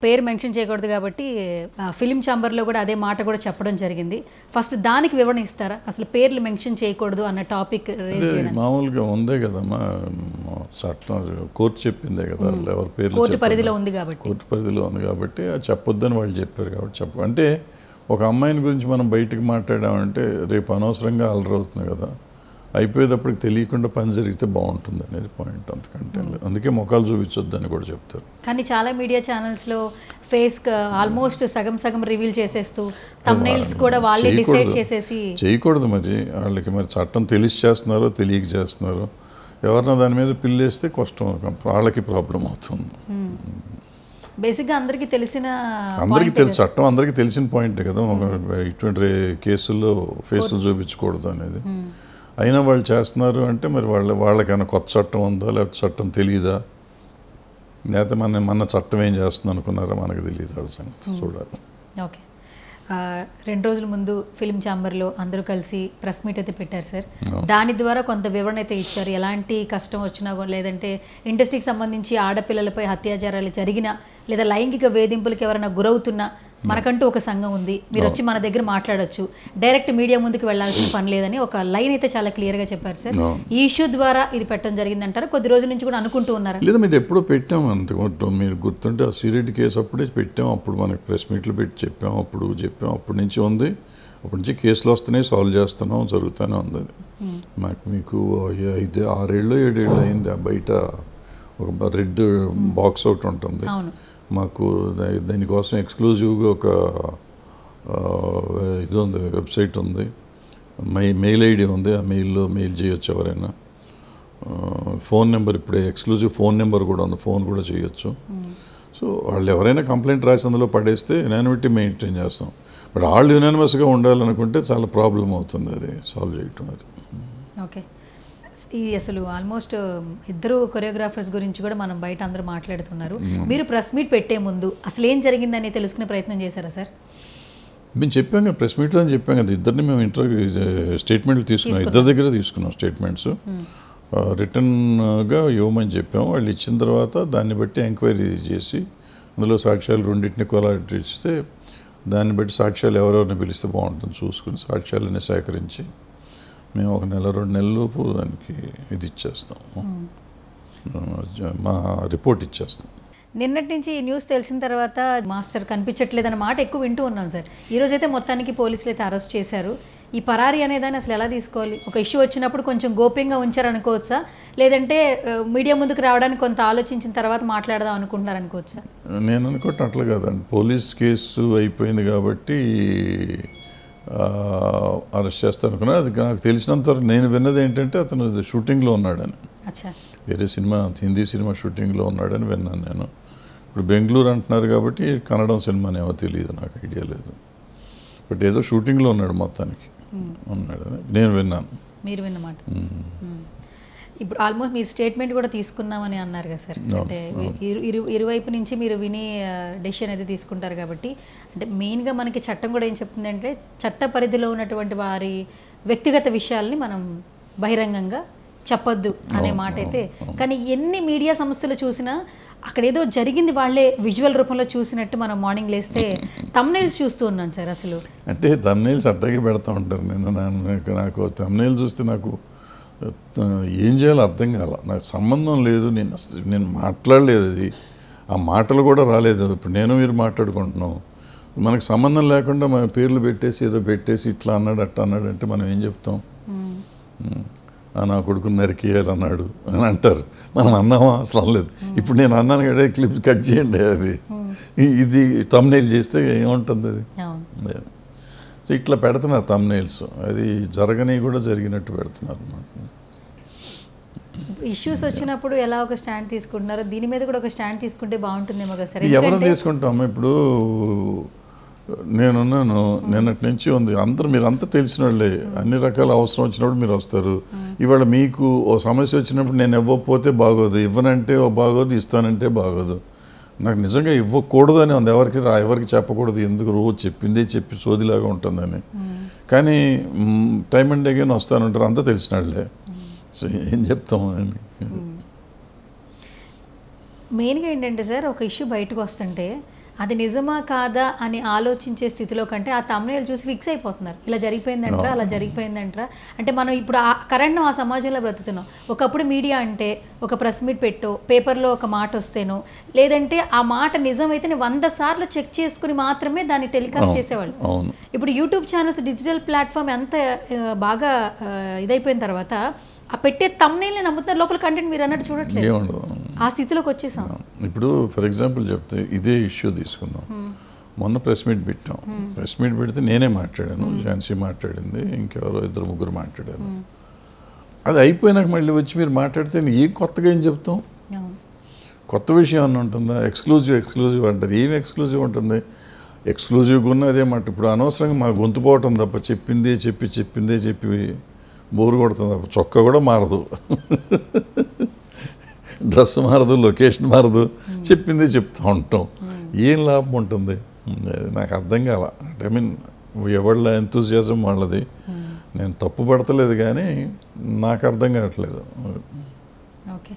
పేరు మెన్షన్ చేయకూడదు కాబట్టి ఫిలిం ఛాంబర్లో కూడా అదే మాట కూడా చెప్పడం జరిగింది. ఫస్ట్ దానికి వివరణ ఇస్తారా? అసలు పేర్లు మెన్షన్ చేయకూడదు అన్న టాపిక్ రేజ్ చేయడం మామూలుగా ఉందే కదమ్మా, చట్టం కోర్టు చెప్పిందే కదా, ఎవరి పేర్లు కోర్టు పరిధిలో ఉంది కాబట్టి, కోర్టు పరిధిలో ఉంది కాబట్టి అది చెప్పొద్దని వాళ్ళు చెప్పారు కాబట్టి అంటే ఒక అమ్మాయిని గురించి మనం బయటకు మాట్లాడామంటే రేపు అనవసరంగా అలరవుతుంది కదా, అయిపోయేటప్పటికి తెలియకుండా పని జరిగితే బాగుంటుంది అనేది పాయింట్, అంతకంటే అందుకే మొఖాలు చూపించొద్దని కూడా చెప్తారు. కానీ చాలా మీడియా ఛానల్స్లో ఫేస్ ఆల్మోస్ట్ సగం సగం రివీల్ చేసేస్తూ థంబ్నెయిల్స్ కూడా వాళ్ళే డిసైడ్ చేసేసి చేయకూడదు. మరి వాళ్ళకి మరి చట్టం తెలిసి చేస్తున్నారో తెలియక చేస్తున్నారో, ఎవరన్నా దాని మీద పిల్లేస్తే కష్టం, వాళ్ళకి ప్రాబ్లం అవుతుంది. బేసిక్గా అందరికీ తెలుసు, చట్టం అందరికీ తెలిసిన పాయింటే కదా, ఇటువంటి కేసుల్లో ఫేసులు చూపించకూడదు అనేది. అయినా వాళ్ళు చేస్తున్నారు అంటే మరి వాళ్ళకైనా కొత్త చట్టం ఉందా, లేకపోతే చట్టం తెలియదా, లేకపోతే మన చట్టం ఏం చేస్తుంది అనుకున్నారా, మనకు తెలియదు. వాళ్ళ సంగతి చూడాలి. ఓకే, 2 రోజుల ముందు ఫిలిం ఛాంబర్లో అందరూ కలిసి ప్రెస్ మీట్ అయితే పెట్టారు సార్. దాని ద్వారా కొంత వివరణ అయితే ఇచ్చారు. ఎలాంటి కష్టం వచ్చినా లేదంటే ఇండస్ట్రీకి సంబంధించి ఆడపిల్లలపై అత్యాచారాలు జరిగినా లేదా లైంగిక వేధింపులకు ఎవరైనా గురవుతున్నా మనకంటూ ఒక సంఘం ఉంది, మీరు వచ్చి మన దగ్గర మాట్లాడొచ్చు, డైరెక్ట్ మీడియా ముందుకు వెళ్లాల్సిన పని లేదని ఒక లైన్ అయితే చాలా క్లియర్గా చెప్పారు సార్. ఈ ఇష్యూ ద్వారా ఇది పెట్టడం జరిగిందంటారా? కొద్ది రోజుల నుంచి కూడా అనుకుంటూ ఉన్నారా? లేదా మీరు ఎప్పుడో పెట్టాం అంతే, మీరు గుర్తుంటే ఆ సిరెడ్డి కేసు అప్పుడే పెట్టాం, అప్పుడు మనకి ప్రెస్ మీట్లు పెట్టి చెప్పాం, అప్పటి నుంచి ఉంది, అప్పటి నుంచి కేసులు వస్తున్నాయి, సాల్వ్ చేస్తున్నాం, జరుగుతూనే ఉంది. అది మీకు 5-6 ఏళ్ళు 7 ఏళ్ళు అయింది. బయట ఒక రెడ్ బాక్స్ ఒకటి ఉంటుంది మాకు, దానికోసం ఎక్స్క్లూజివ్గా ఒక ఇది ఉంది, వెబ్సైట్ ఉంది, మెయిల్ ఐడి ఉంది, ఆ మెయిల్లో మెయిల్ చేయొచ్చు ఎవరైనా. ఫోన్ నెంబర్ ఇప్పుడే ఎక్స్క్లూజివ్ ఫోన్ నెంబర్ కూడా ఉంది, ఫోన్ కూడా చేయొచ్చు. సో వాళ్ళు ఎవరైనా కంప్లైంట్ రాసి అందులో పడేస్తే యునానిమిటీ మెయింటైన్ చేస్తాం. బట్ వాళ్ళు యునానిమస్గా ఉండాలనుకుంటే చాలా ప్రాబ్లం అవుతుంది అది సాల్వ్ చేయటం. అది ఓకే, ఇది అసలు ఆల్మోస్ట్ ఇద్దరు కొరియోగ్రాఫర్స్ గురించి కూడా మనం బయట అందరూ మాట్లాడుతున్నారు. మీరు ప్రెస్ మీట్ పెట్టే ముందు అసలు ఏం జరిగిందని తెలుసుకునే ప్రయత్నం చేశారా సార్? మేము చెప్పాం కదా, ప్రెస్ మీట్లో అని చెప్పాం కదా, ఇద్దరిని మేము స్టేట్మెంట్లు తీసుకున్నాం, ఇద్దరి దగ్గర తీసుకున్నాం స్టేట్మెంట్స్, రిటర్న్గా ఇవ్వమని చెప్పాము. వాళ్ళు ఇచ్చిన తర్వాత దాన్ని బట్టి ఎంక్వైరీ చేసి అందులో సాక్ష్యాలు రెండింటిని కొలాబరేట్ ఇస్తే దాన్ని బట్టి సాక్ష్యాలు ఎవరెవరిని పిలిస్తే బాగుంటుంది చూసుకుని సాక్ష్యాలని సేకరించి మేము 1-2 నెలలలోపు దానికి ఇది ఇచ్చేస్తాం, మా రిపోర్ట్ ఇచ్చేస్తాం. నిన్నటి నుంచి ఈ న్యూస్ తెలిసిన తర్వాత మాస్టర్ కనిపించట్లేదన్న మాట ఎక్కువ వింటూ ఉన్నాం సార్. ఈరోజైతే మొత్తానికి పోలీసులు అయితే అరెస్ట్ చేశారు. ఈ పరారీ అనేదాన్ని అసలు ఎలా తీసుకోవాలి? ఒక ఇష్యూ వచ్చినప్పుడు కొంచెం గోప్యంగా ఉంచారనుకోవచ్చా, లేదంటే మీడియా ముందుకు రావడానికి కొంత ఆలోచించిన తర్వాత మాట్లాడదాం అనుకుంటున్నారు అనుకోవచ్చా? నేను అనుకుంటే అట్లా కాదండి, పోలీస్ కేసు అయిపోయింది కాబట్టి అరెస్ట్ చేస్తాను అనుకున్నా. అది నాకు తెలిసినంత వరకు నేను విన్నది ఏంటంటే అతను షూటింగ్లో ఉన్నాడని, వేరే సినిమా హిందీ సినిమా షూటింగ్లో ఉన్నాడని విన్నాను నేను. ఇప్పుడు బెంగళూరు అంటున్నారు కాబట్టి కన్నడం సినిమానేమో తెలియదు, నాకు ఐడియా లేదు. బట్ ఏదో షూటింగ్లో ఉన్నాడు, మొత్తానికి ఉన్నాడని నేను విన్నాను. మీరు విన్నమాట. ఇప్పుడు ఆల్మోస్ట్ మీరు స్టేట్మెంట్ కూడా తీసుకున్నామని అన్నారు కదా సార్, అంటే ఇరువైపు నుంచి మీరు విని డెసిషన్ అయితే తీసుకుంటారు కాబట్టి, అంటే మెయిన్గా మనకి చట్టం కూడా ఏం చెప్తుందంటే చట్ట పరిధిలో ఉన్నటువంటి వారి వ్యక్తిగత విషయాల్ని మనం బహిరంగంగా చెప్పొద్దు అనే మాట అయితే. కానీ ఎన్ని మీడియా సంస్థలు చూసినా అక్కడ ఏదో జరిగింది వాళ్ళే విజువల్ రూపంలో చూసినట్టు మనం మార్నింగ్ లేస్తే థంబ్నెయిల్స్ చూస్తూ ఉన్నాను సార్. అసలు అంటే థంబ్నెయిల్స్ అట్టాగే పెడతా ఉంటారు. నాకు థంబ్నెయిల్ చూస్తే నాకు ఏం చేయాలో అర్థం కాల, నాకు సంబంధం లేదు, నేను మాట్లాడలేదు, అది ఆ మాటలు కూడా రాలేదు. ఇప్పుడు నేను మీరు మాట్లాడుకుంటున్నాం, మనకు సంబంధం లేకుండా మన పేర్లు పెట్టేసి ఏదో పెట్టేసి ఇట్లా అన్నాడు అట్లా అన్నాడు అంటే మనం ఏం చెప్తాం? నా కొడుకుని నరికేయాలి అన్నాడు అని అంటారు, మనం అన్నామా? అసలు అనలేదు. ఇప్పుడు నేను అన్నాను కదా, క్లిప్ కట్ చేయండి, అది ఇది థంబ్నెయిల్ చేస్తే ఏముంటుంది అది. సో ఇట్లా పెడుతున్నారు థంబ్నెయిల్స్, అది జరగని కూడా జరిగినట్టు పెడుతున్నారు అన్నమాట. ఇష్యూస్ వచ్చినప్పుడు ఎలా ఒక స్టాండ్ తీసుకుంటున్నారో దీని మీద కూడా ఒక స్టాండ్ తీసుకుంటే బాగుంటుందేమో కదా సార్. ఎవరు తీసుకుంటాము? ఇప్పుడు నేనున్నాను, నిన్నటి నుంచి ఉంది, మీరంతా తెలిసిన వాళ్ళే, అన్ని రకాల అవసరం వచ్చినప్పుడు మీరు వస్తారు. ఇవాళ మీకు ఓ సమస్య వచ్చినప్పుడు నేను ఇవ్వకపోతే బాగోదు, ఇవ్వనంటే బాగోదు, ఇస్తానంటే బాగోదు. నాకు నిజంగా ఇవ్వకూడదు అని ఉంది, ఎవరికి చెప్పకూడదు, ఎందుకు రోజు చెప్పి సోదిలాగా ఉంటుందని. కానీ టైం అండ్ అగైన్ వస్తానంటారు, అంతా తెలిసిన వాళ్ళే. సో ఏం చెప్తాము అని. మెయిన్గా ఏంటంటే సార్, ఒక ఇష్యూ బయటకు వస్తుంటే అది నిజమా కాదా అని ఆలోచించే స్థితిలో కంటే ఆ తమ్నేల్ చూసి ఫిక్స్ అయిపోతున్నారు. ఇలా జరిగిపోయిందంటారా, అలా జరిగిపోయిందంటారా. అంటే మనం ఇప్పుడు కరెంట్ ఆ సమాజంలో బ్రతుకుతున్నాం. ఒకప్పుడు మీడియా అంటే ఒక ప్రెస్ మీట్ పెట్టో, పేపర్లో ఒక మాట వస్తేనో, లేదంటే ఆ మాట నిజమైతే 100 సార్లు చెక్ చేసుకుని మాత్రమే దాన్ని టెలికాస్ట్ చేసేవాళ్ళు. ఇప్పుడు యూట్యూబ్ ఛానల్స్, డిజిటల్ ప్లాట్ఫామ్ ఎంత బాగా ఇదైపోయిన తర్వాత ఆ పెట్టే తమ్నేల్ని నమ్ముతున్నారు, లోపల కంటెంట్ మీరు అన్నట్టు చూడట్లేదు. ఆ స్థితిలోకి వచ్చేసాం. ఇప్పుడు ఫర్ ఎగ్జాంపుల్ చెప్తే ఇదే ఇష్యూ తీసుకుందాం. మొన్న ప్రెస్ మీట్ పెట్టాం. ప్రెస్ మీట్ పెడితే నేనే మాట్లాడాను, ఝాన్సీ మాట్లాడింది, ఇంకెవరో 2-3 మాట్లాడారు. అది అయిపోయినాక మళ్ళీ వచ్చి మీరు మాట్లాడితే ఏం కొత్తగా ఏం చెప్తాం? కొత్త విషయం అన్న ఉంటుందా? ఎక్స్క్లూజివ్ అంటారు. ఏం ఎక్స్క్లూజివ్ ఉంటుంది? ఎక్స్క్లూజివ్గా ఉన్నదే మాట. ఇప్పుడు అనవసరంగా మా గొంతు పోవటం తప్ప, చెప్పిందే చెప్పి బోరు కొడుతుంది తప్ప. చొక్కా కూడా మారదు, డ్రెస్ మారదు, లొకేషన్ మారదు, చెప్పిందే చెప్తూ ఉంటాం. ఏం లాభం ఉంటుంది? నాకు అర్థం కాల. ఐ మీన్ ఎవళ్ళ ఎంతూజియాజం వాళ్ళది. నేను తప్పు పడతలేదు కానీ నాకు అర్థం కావట్లేదు. ఓకే.